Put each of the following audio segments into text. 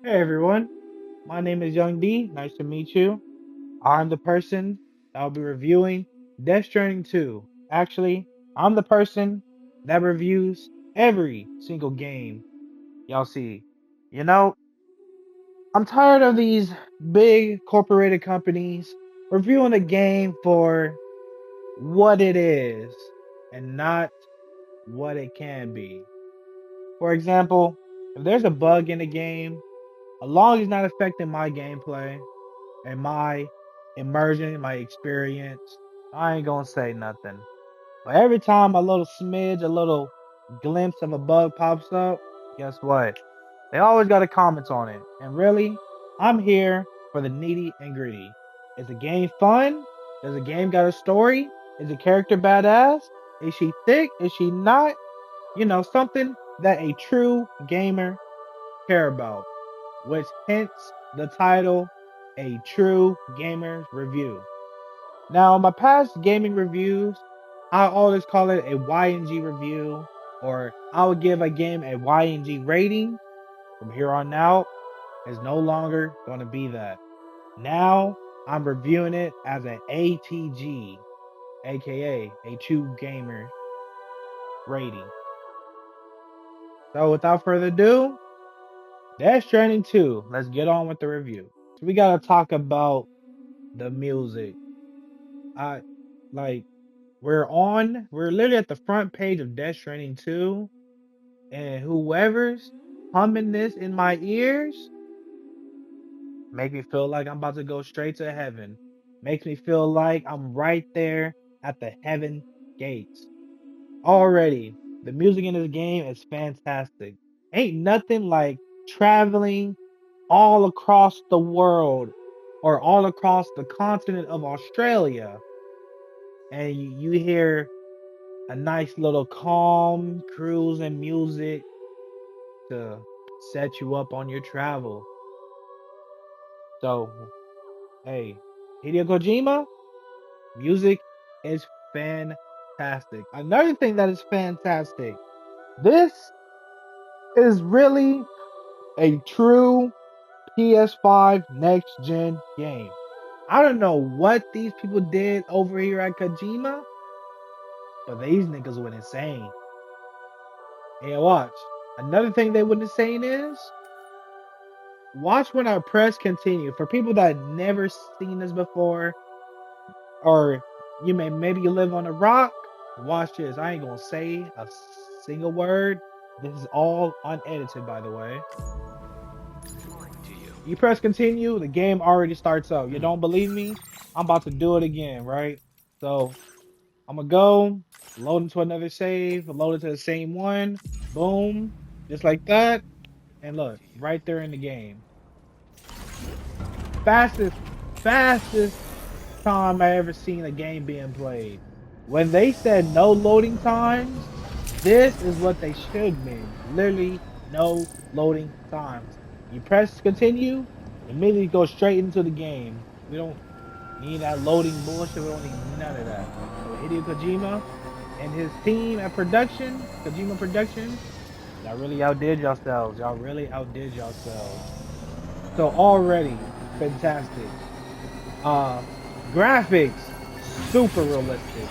Hey everyone, my name is Young D. Nice to meet you. I'm the person that will be reviewing Death Stranding 2. Actually, I'm the person that reviews every single game y'all see. You know, I'm tired of these big corporated companies reviewing a game for what it is and not what it can be. For example, if there's a bug in the game, as long as it's not affecting my gameplay, and my immersion, my experience, I ain't gonna say nothing. But every time a little smidge, a little glimpse of a bug pops up, guess what? They always got a comment on it. And really, I'm here for the needy and gritty. Is the game fun? Does the game got a story? Is the character badass? Is she thick? Is she not? Something that a true gamer care about, which hence the title, A True Gamer's Review. Now, in my past gaming reviews, I always call it a YNG review, or I would give a game a YNG rating. From here on out, it's no longer going to be that. Now, I'm reviewing it as an ATG, aka a True Gamer rating. So, without further ado, Death Stranding 2, let's get on with the review. So, we got to talk about the music. I like we're literally at the front page of Death Stranding 2, and whoever's humming this in my ears make me feel like I'm about to go straight to heaven. Makes me feel like I'm right there at the heaven gates. Already, the music in this game is fantastic. Ain't nothing like traveling all across the world or all across the continent of Australia, and you hear a nice little calm cruise and music to set you up on your travel. So, hey, Hideo Kojima, music is fantastic. Another thing that is fantastic, this is really a true PS5 next gen game. I don't know what these people did over here at Kojima, but these niggas went insane. And watch. Another thing they went insane is watch when I press continue. For people that never seen this before, or maybe you live on a rock, watch this. I ain't gonna say a single word. This is all unedited, by the way. You press continue, the game already starts up. You don't believe me? I'm about to do it again, right? So I'm gonna go load into another save, load into the same one, boom, just like that, and look, right there in the game. Fastest, fastest time I ever seen a game being played. When they said no loading times, this is what they should mean. Literally, no loading times. You press continue, immediately go straight into the game. We don't need that loading bullshit. We don't need none of that. So Hideo Kojima and his team at production, Kojima Productions, y'all really outdid yourselves. Y'all really outdid yourselves. So already fantastic. Uh, graphics super realistic.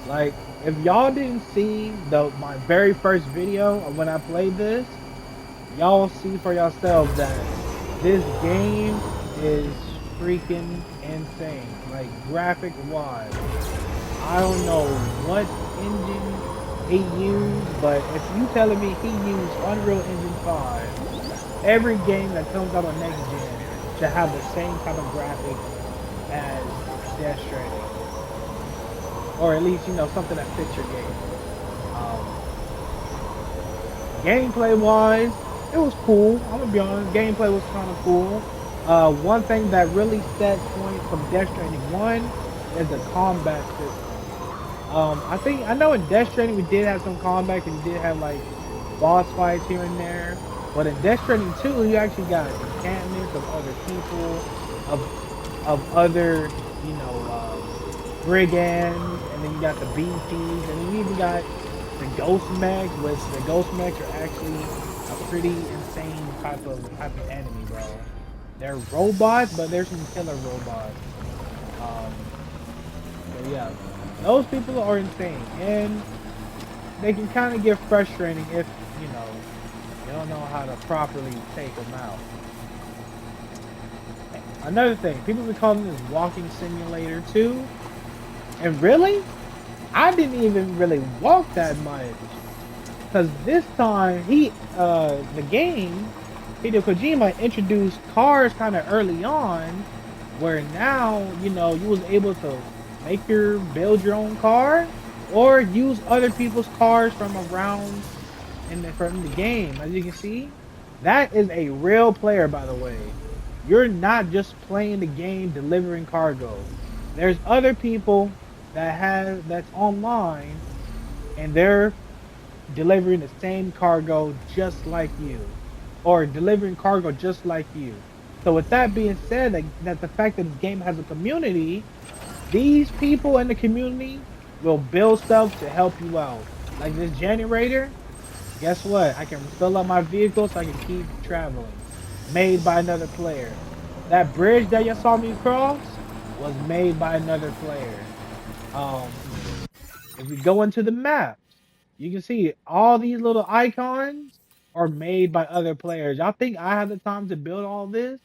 Like if y'all didn't see the my very first video of when I played this, y'all will see for yourselves that this game is freaking insane. Like graphic wise, I don't know what engine he used, but if you telling me he used Unreal Engine 5, every game that comes out on next gen should have the same type of graphics as Death Stranding, or at least something that fits your game. Um, Gameplay wise, it was cool. I'm gonna be honest, gameplay was kind of cool. One thing that really set points from Death Stranding 1 is the combat system. I know in Death Stranding we did have some combat and you did have like boss fights here and there, but in Death Stranding 2 you actually got encampments of other people, of other brigands, and then you got the BTs, and then you even got the ghost mechs, which the ghost mechs are actually a pretty insane type of enemy, bro. They're robots, but there's some killer robots. Um, so yeah, those people are insane, and they can kind of get frustrating if you don't know how to properly take them out. Another thing, people be calling this walking simulator too, and really, I didn't even really walk that much. Cause this time the game, Hideo Kojima introduced cars kind of early on, where now, you was able to build your own car, or use other people's cars from around from the game. As you can see, that is a real player, by the way. You're not just playing the game delivering cargo. There's other people that's online, and they're delivering the same cargo just like you, or delivering cargo just like you. So with that being said, that the fact that this game has a community, these people in the community will build stuff to help you out. Like this generator, guess what? I can fill up my vehicle so I can keep traveling. Made by another player. That bridge that you saw me cross was made by another player. Um, if we go into the maps, you can see all these little icons are made by other players. Y'all think I have the time to build all this?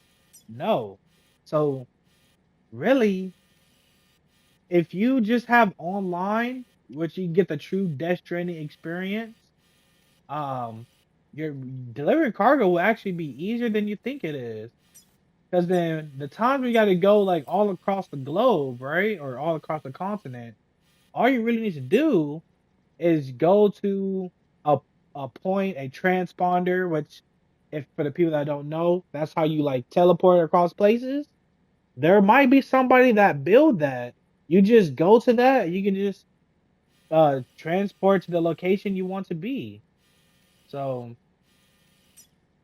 No. So really, if you just have online, which you get the true Death Stranding experience, um, your delivering cargo will actually be easier than you think it is. Because then the times we got to go like all across the globe, right, or all across the continent, all you really need to do is go to a a point, a transponder, which, if for the people that don't know, that's how you like teleport across places. There might be somebody that build that. You just go to that, you can just transport to the location you want to be. So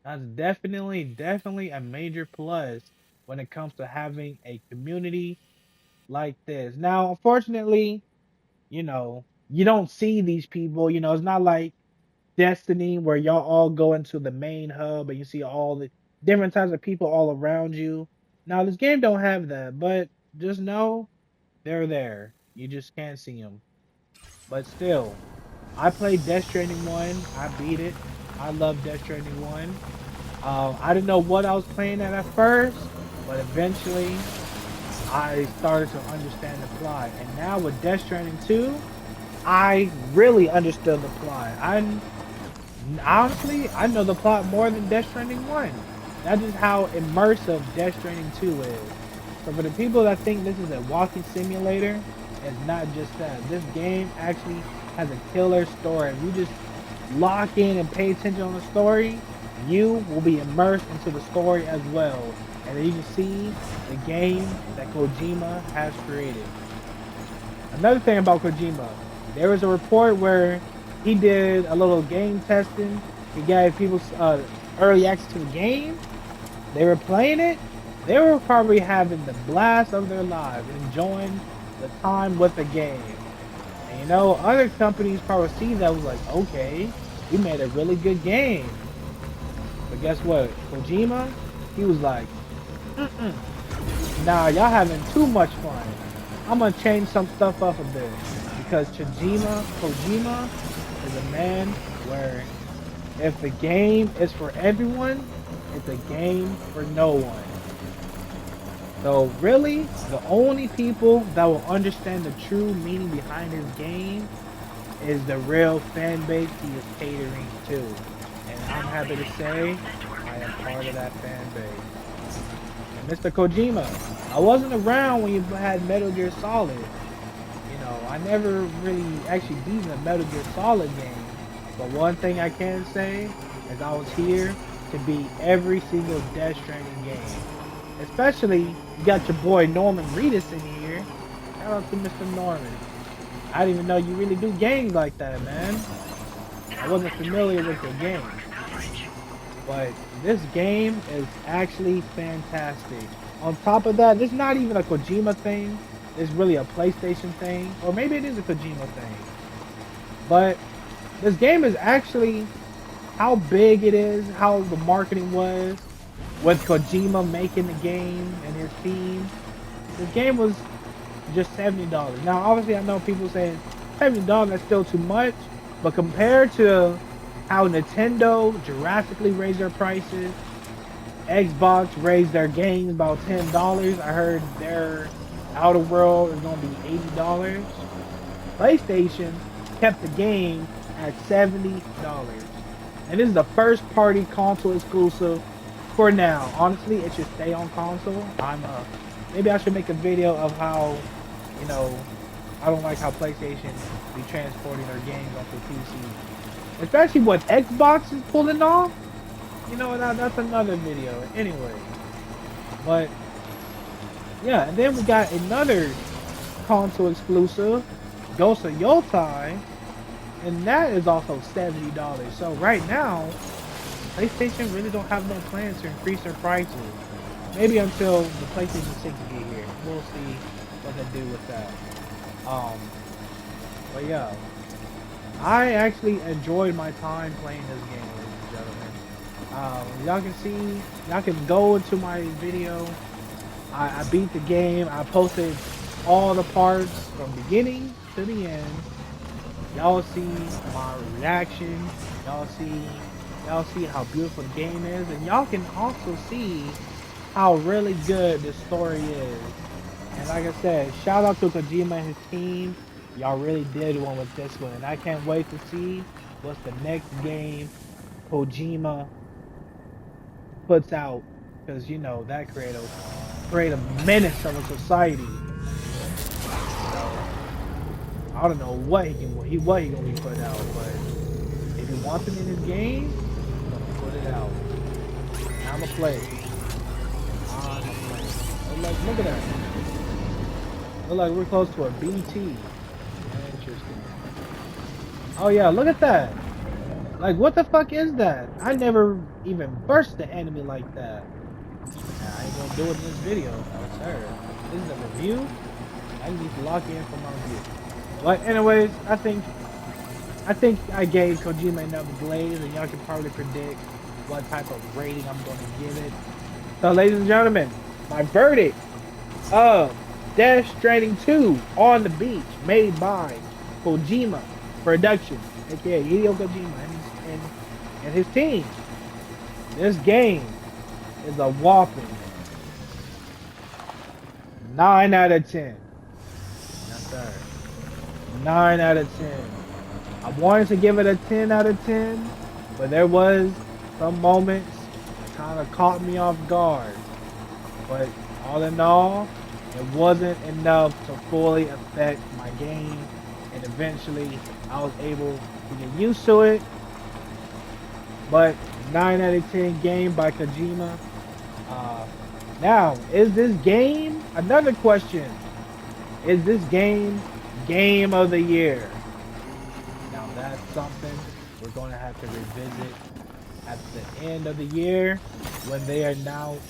that's definitely a major plus when it comes to having a community like this. Now, unfortunately, you don't see these people. It's not like Destiny where y'all all go into the main hub and you see all the different types of people all around you. Now, this game don't have that, but just know they're there. You just can't see them. But still, I played Death Stranding 1. I beat it. I love Death Stranding 1. I didn't know what I was playing at first, but eventually I started to understand the plot. And now with Death Stranding 2, I really understood the plot. Honestly, I know the plot more than Death Stranding 1. That's just how immersive Death Stranding 2 is. So for the people that think this is a walking simulator, it's not just that. This game actually has a killer story. If you just lock in and pay attention on the story, you will be immersed into the story as well. And then you can see the game that Kojima has created. Another thing about Kojima, there was a report where he did a little game testing. He gave people early access to the game. They were playing it. They were probably having the blast of their lives, enjoying the time with the game. And other companies probably see that was like, okay, we made a really good game. But guess what? Kojima, he was like, mm-mm. Nah, y'all having too much fun. I'm gonna change some stuff up a bit because Kojima is a man where if the game is for everyone, it's a game for no one. So really, the only people that will understand the true meaning behind his game is the real fan base he is catering to. And I'm happy to say I am part of that fan base. And Mr. Kojima, I wasn't around when you had Metal Gear Solid. I never really actually beat a Metal Gear Solid game. But one thing I can say is I was here to beat every single Death Stranding game. Especially, you got your boy Norman Reedus in here. Shout out to Mr. Norman. I didn't even know you really do games like that, man. I wasn't familiar with your game. But this game is actually fantastic. On top of that, this is not even a Kojima thing. It's really a PlayStation thing. Or maybe it is a Kojima thing. But this game is actually how big it is, how the marketing was with Kojima making the game and his team. This game was just $70. Now, obviously, I know people saying $70 that's still too much, but compared to how Nintendo drastically raised their prices, Xbox raised their games about $10. I heard their Outer World is going to be $80. PlayStation kept the game at $70. And this is the first party console exclusive for now. Honestly, it should stay on console. Maybe I should make a video of how, you know, I don't like how PlayStation be transporting their games onto PC. Especially what Xbox is pulling off. You know, that's another video. Anyways. But yeah, and then we got another console exclusive, Ghost of Yotai, and that is also $70. So right now, PlayStation really don't have no plans to increase their prices. Maybe until the PlayStation 6 get here. We'll see what they do with that. Um, but yeah, I actually enjoyed my time playing this game, ladies and gentlemen. Y'all can see, y'all can go into my video. I beat the game. I posted all the parts from beginning to the end. Y'all see my reaction. Y'all see how beautiful the game is, and y'all can also see how really good the story is. And like I said, shout out to Kojima and his team. Y'all really did one with this one, and I can't wait to see what's the next game Kojima puts out, because you know that create a menace of a society. So I don't know what he gonna be putting out, but if he wants it in his game, he's gonna put it out. And I'ma play it. I'ma play it. Oh, look at that. Look like we're close to a BT. Interesting. Oh yeah, look at that. Like what the fuck is that? I never even burst the enemy like that. Nah, I ain't gonna do it in this video. No sir. This is a review. I need to lock in for my review. But anyways, I think I gave Kojima enough glaze, and y'all can probably predict what type of rating I'm going to give it. So, ladies and gentlemen, my verdict of Death Stranding 2 on the beach, made by Kojima Productions, aka Hideo Kojima and his team. This game is a whopping 9 out of 10. Yes, sir. 9 out of 10. I wanted to give it a 10 out of 10, but there was some moments that kind of caught me off guard. But all in all, it wasn't enough to fully affect my game, and eventually I was able to get used to it. But 9 out of 10 game by Kojima. Now, is this game, another question, is this game Game of the Year? Now that's something we're going to have to revisit at the end of the year when they announce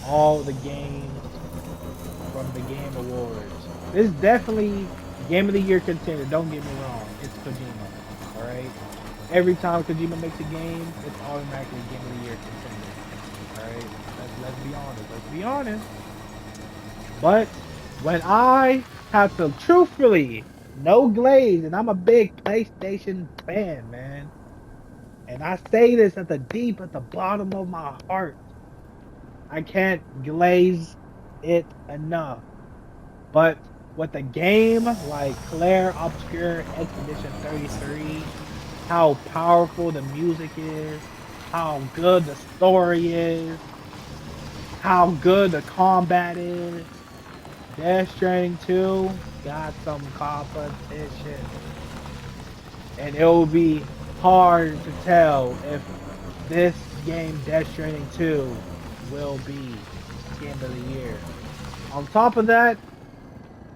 all the games from the Game Awards. This is definitely Game of the Year contender, don't get me wrong, it's Kojima, alright? Every time Kojima makes a game, it's automatically Game of the Year contender, alright? Let's be honest. But when I have to truthfully, no glaze, and I'm a big PlayStation fan, man. And I say this at the bottom of my heart. I can't glaze it enough. But with a game like Claire Obscure Expedition 33, how powerful the music is, how good the story is, how good the combat is, Death Stranding 2 got some competition. And it will be hard to tell if this game, Death Stranding 2, will be Game of the Year. On top of that,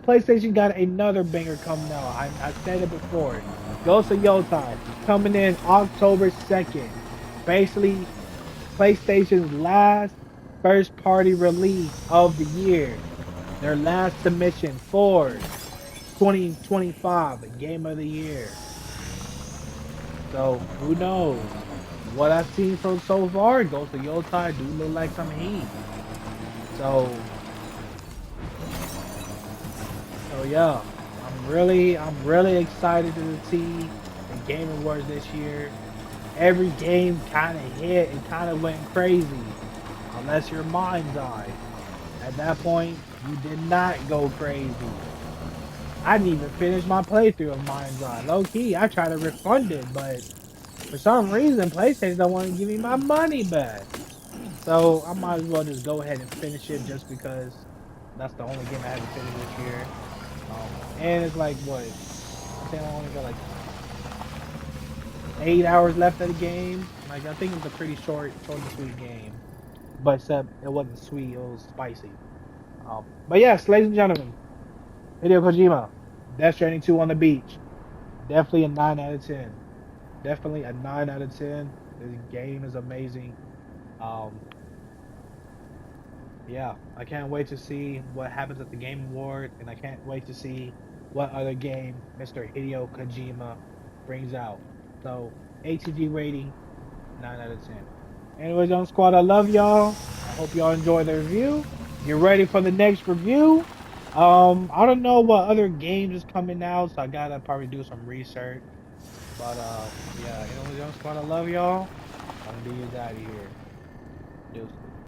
PlayStation got another banger coming out. I said it before. Ghost of Yotai coming in October 2nd. Basically, PlayStation's last first party release of the year. Their last submission for 2025, the Game of the Year. So, who knows? what I've seen from so far, Ghost of Yotai do look like some heat. So so yeah, I'm really excited to see the Game Awards this year. Every game kind of hit and kind of went crazy, unless your mind's eye. At that point, you did not go crazy. I didn't even finish my playthrough of Mind's Eye. Low key, I tried to refund it, but for some reason, PlayStation don't want to give me my money back. So I might as well just go ahead and finish it just because that's the only game I haven't finished this year. And it's like what I think I only got like 8 hours left of the game. Like I think it's a pretty short and sweet game. But except it wasn't sweet, it was spicy. But yes, ladies and gentlemen, Hideo Kojima, Death Stranding 2 on the beach. Definitely a 9 out of 10. Definitely a 9 out of 10. The game is amazing. Um, yeah, I can't wait to see what happens at the Game Award, and I can't wait to see what other game Mr. Hideo Kojima brings out. So, ATG rating, 9 out of 10. Anyways, on squad, I love y'all. I hope y'all enjoy the review. Get ready for the next review. I don't know what other games is coming out, so I gotta probably do some research. But yeah, anyways, on squad, I love y'all. I'm D is out of here. Deuces.